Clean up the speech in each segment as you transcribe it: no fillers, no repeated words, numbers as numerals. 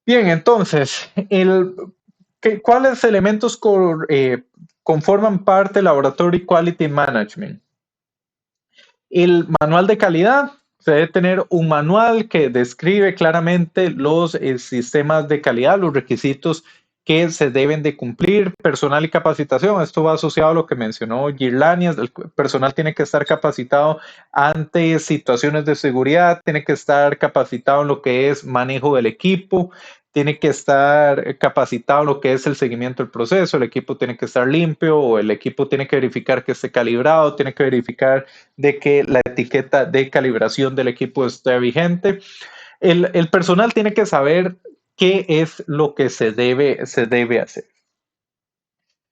Bien, entonces, ¿cuáles elementos conforman parte del Laboratory Quality Management? El manual de calidad. Se debe tener un manual que describe claramente los sistemas de calidad, los requisitos que se deben de cumplir, personal y capacitación. Esto va asociado a lo que mencionó Girlania. El personal tiene que estar capacitado ante situaciones de seguridad, tiene que estar capacitado en lo que es manejo del equipo, tiene que estar capacitado en lo que es el seguimiento del proceso, el equipo tiene que estar limpio, o el equipo tiene que verificar que esté calibrado, tiene que verificar de que la etiqueta de calibración del equipo esté vigente. El personal tiene que saber qué es lo que se debe hacer.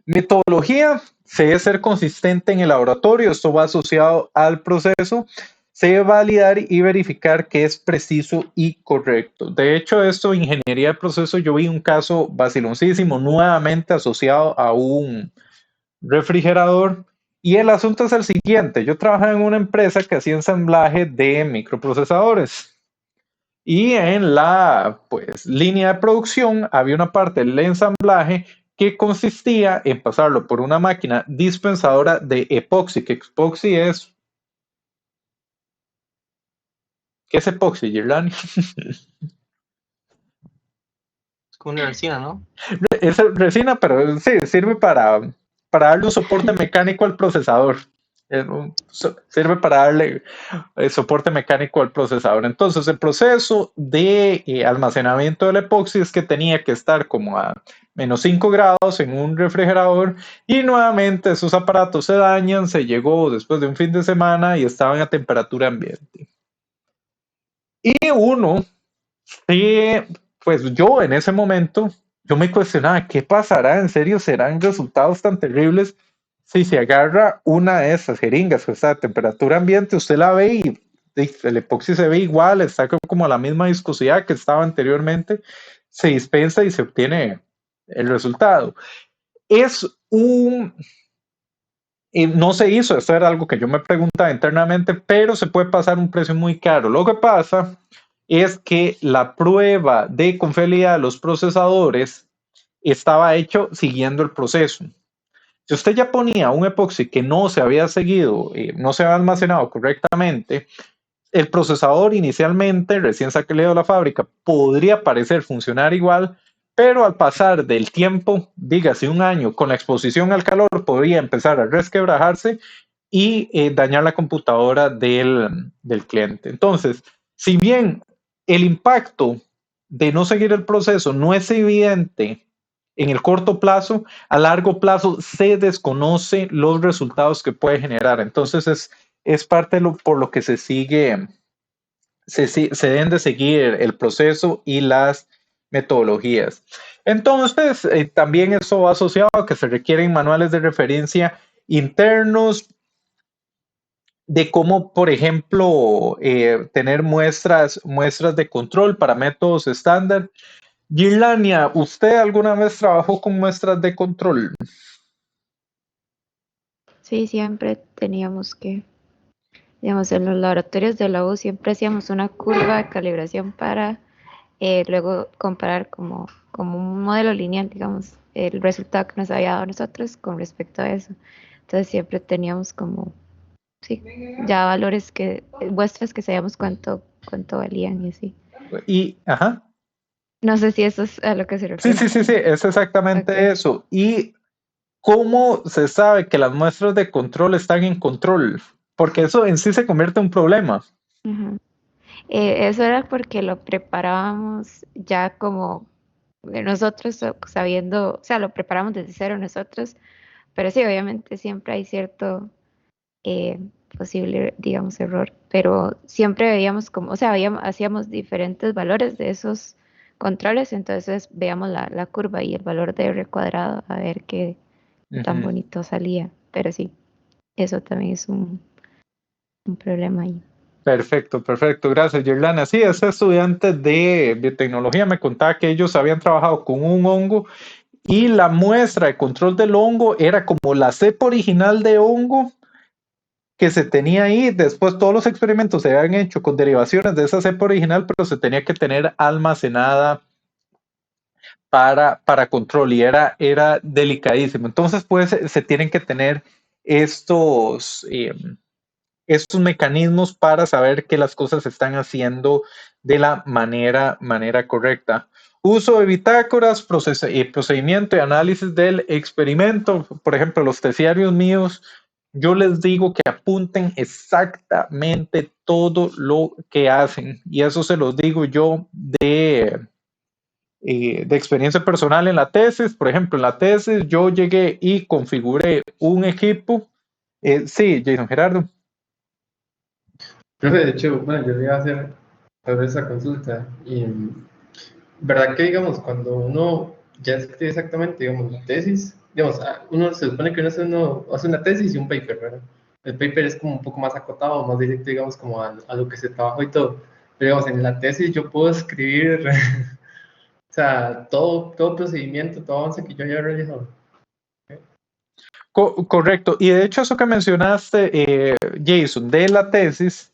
Metodología, se debe ser consistente en el laboratorio, esto va asociado al proceso, se debe validar y verificar que es preciso y correcto. De hecho, esto, ingeniería de proceso, yo vi un caso vaciloncísimo, nuevamente asociado a un refrigerador. Y el asunto es el siguiente, yo trabajaba en una empresa que hacía ensamblaje de microprocesadores. Y en la pues, línea de producción había una parte del ensamblaje que consistía en pasarlo por una máquina dispensadora de epoxi, que epoxi es... ¿Qué es epoxi, Girlani? Es como una resina, ¿no? Es resina, pero sí, sirve para darle un soporte mecánico al procesador. Sirve para darle soporte mecánico al procesador. Entonces, el proceso de almacenamiento del epoxi es que tenía que estar como a -5 grados en un refrigerador, y nuevamente esos aparatos se dañan, se llegó después de un fin de semana y estaban a temperatura ambiente. Y uno, sí, pues yo en ese momento, yo me cuestionaba, ¿qué pasará? ¿En serio serán resultados tan terribles si se agarra una de esas jeringas que está a temperatura ambiente, usted la ve y el epoxi se ve igual, está como a la misma viscosidad que estaba anteriormente, se dispensa y se obtiene el resultado? Es un... no se hizo, esto era algo que yo me preguntaba internamente, pero se puede pasar un precio muy caro. Lo que pasa es que la prueba de confiabilidad de los procesadores estaba hecho siguiendo el proceso. Si usted ya ponía un epoxi que no se había seguido, no se había almacenado correctamente, el procesador inicialmente, recién salido de la fábrica, podría parecer funcionar igual, pero al pasar del tiempo, dígase un año, con la exposición al calor, podría empezar a resquebrajarse y dañar la computadora del cliente. Entonces, si bien el impacto de no seguir el proceso no es evidente en el corto plazo, a largo plazo se desconoce los resultados que puede generar. Entonces, es parte por lo que se sigue, se deben de seguir el proceso y las metodologías. Entonces, también eso va asociado a que se requieren manuales de referencia internos de cómo, por ejemplo, tener muestras de control para métodos estándar. Girlania, ¿usted alguna vez trabajó con muestras de control? Sí, siempre teníamos que, digamos, en los laboratorios de la U siempre hacíamos una curva de calibración para luego comparar como un modelo lineal, digamos, el resultado que nos había dado a nosotros con respecto a eso. Entonces siempre teníamos como, sí, ya valores muestras que sabíamos cuánto valían y así. Y, ajá. No sé si eso es a lo que se Sí, refiere. sí, sí, sí, es exactamente Ok. eso. ¿Y cómo se sabe que las muestras de control están en control? Porque eso en sí se convierte en un problema. Ujú. Eso era porque lo preparábamos ya como nosotros sabiendo, o sea, lo preparamos desde cero nosotros, pero sí, obviamente siempre hay cierto eh, posible, digamos, error, pero siempre veíamos como, o sea, hacíamos diferentes valores de esos controles, entonces veíamos la curva y el valor de R cuadrado a ver qué tan Ujú. bonito salía, pero sí, eso también es un problema ahí. Perfecto, perfecto. Gracias, Yerlana. Sí, ese estudiante de biotecnología me contaba que ellos habían trabajado con un hongo y la muestra de control del hongo era como la cepa original de hongo que se tenía ahí. Después todos los experimentos se habían hecho con derivaciones de esa cepa original, pero se tenía que tener almacenada para control y era delicadísimo. Entonces, pues se tienen que tener estos mecanismos para saber que las cosas se están haciendo de la manera correcta. Uso de bitácoras, procedimiento y análisis del experimento. Por ejemplo, los terciarios míos, yo les digo que apunten exactamente todo lo que hacen. Y eso se los digo yo de experiencia personal en la tesis. Por ejemplo, en la tesis yo llegué y configuré un equipo. Sí, Jason Gerardo. Profe, de hecho, bueno, yo le iba a hacer sobre esa consulta y verdad que, digamos, cuando uno ya escribe exactamente, digamos, la tesis, digamos, uno se supone que uno hace una tesis y un paper, ¿verdad? El paper es como un poco más acotado, más directo, digamos, como a lo que se trabajó y todo. Pero, digamos, en la tesis yo puedo escribir, o sea, todo procedimiento, todo avance que yo haya realizado. Correcto. Y de hecho eso que mencionaste, Jason, de la tesis,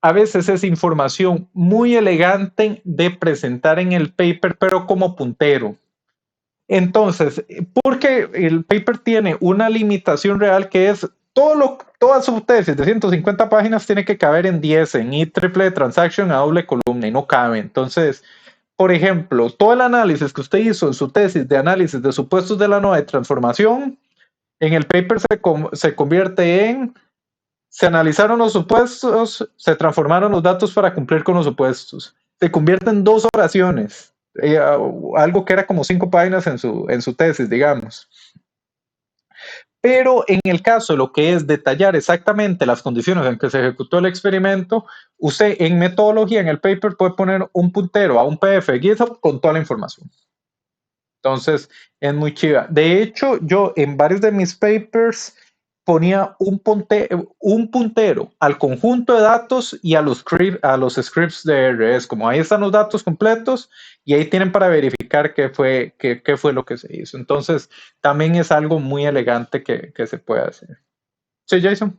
a veces es información muy elegante de presentar en el paper, pero como puntero. Entonces, porque el paper tiene una limitación real que es toda su tesis de 150 páginas tiene que caber en 10, en IEEE transaction a doble columna y no cabe. Entonces, por ejemplo, todo el análisis que usted hizo en su tesis de análisis de supuestos de la nova de transformación, en el paper se convierte en: se analizaron los supuestos, se transformaron los datos para cumplir con los supuestos. Se convierte en 2 oraciones, algo que era como 5 páginas en su tesis, digamos. Pero en el caso de lo que es detallar exactamente las condiciones en que se ejecutó el experimento, usted en metodología, en el paper, puede poner un puntero a un PDF de GitHub con toda la información. Entonces, es muy chiva. De hecho, yo en varios de mis papers ponía un puntero al conjunto de datos y a los scripts de RS, como ahí están los datos completos y ahí tienen para verificar qué fue lo que se hizo. Entonces, también es algo muy elegante que se puede hacer. ¿Sí, Jason?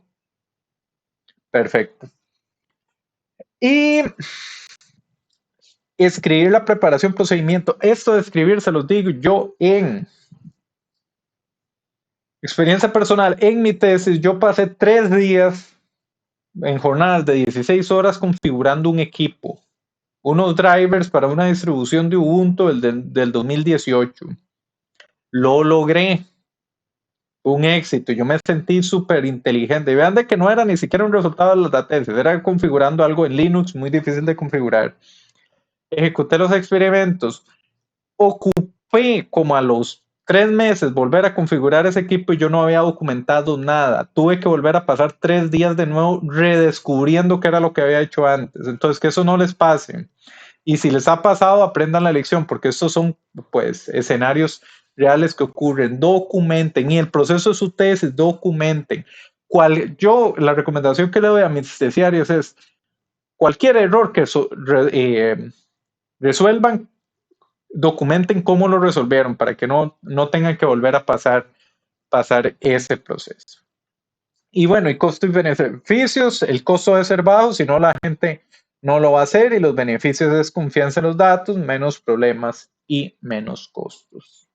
Perfecto. Y escribir la preparación, procedimiento. Esto de escribir, se los digo yo en experiencia personal. En mi tesis, yo pasé 3 días en jornadas de 16 horas configurando un equipo, unos drivers para una distribución de Ubuntu del 2018. Lo logré. Un éxito. Yo me sentí súper inteligente. Vean de que no era ni siquiera un resultado de la tesis, era configurando algo en Linux muy difícil de configurar. Ejecuté los experimentos. Ocupé como a los 3 meses volver a configurar ese equipo y yo no había documentado nada. Tuve que volver a pasar 3 días de nuevo redescubriendo qué era lo que había hecho antes. Entonces, que eso no les pase. Y si les ha pasado, aprendan la lección, porque estos son, pues, escenarios reales que ocurren. Documenten. Y el proceso de su tesis, documenten. La recomendación que le doy a mis tesiarios es: cualquier error que resuelvan, documenten cómo lo resolvieron para que no tengan que volver a pasar ese proceso. Y bueno, y costos y beneficios, el costo debe ser bajo, si no la gente no lo va a hacer, y los beneficios es confianza en los datos, menos problemas y menos costos.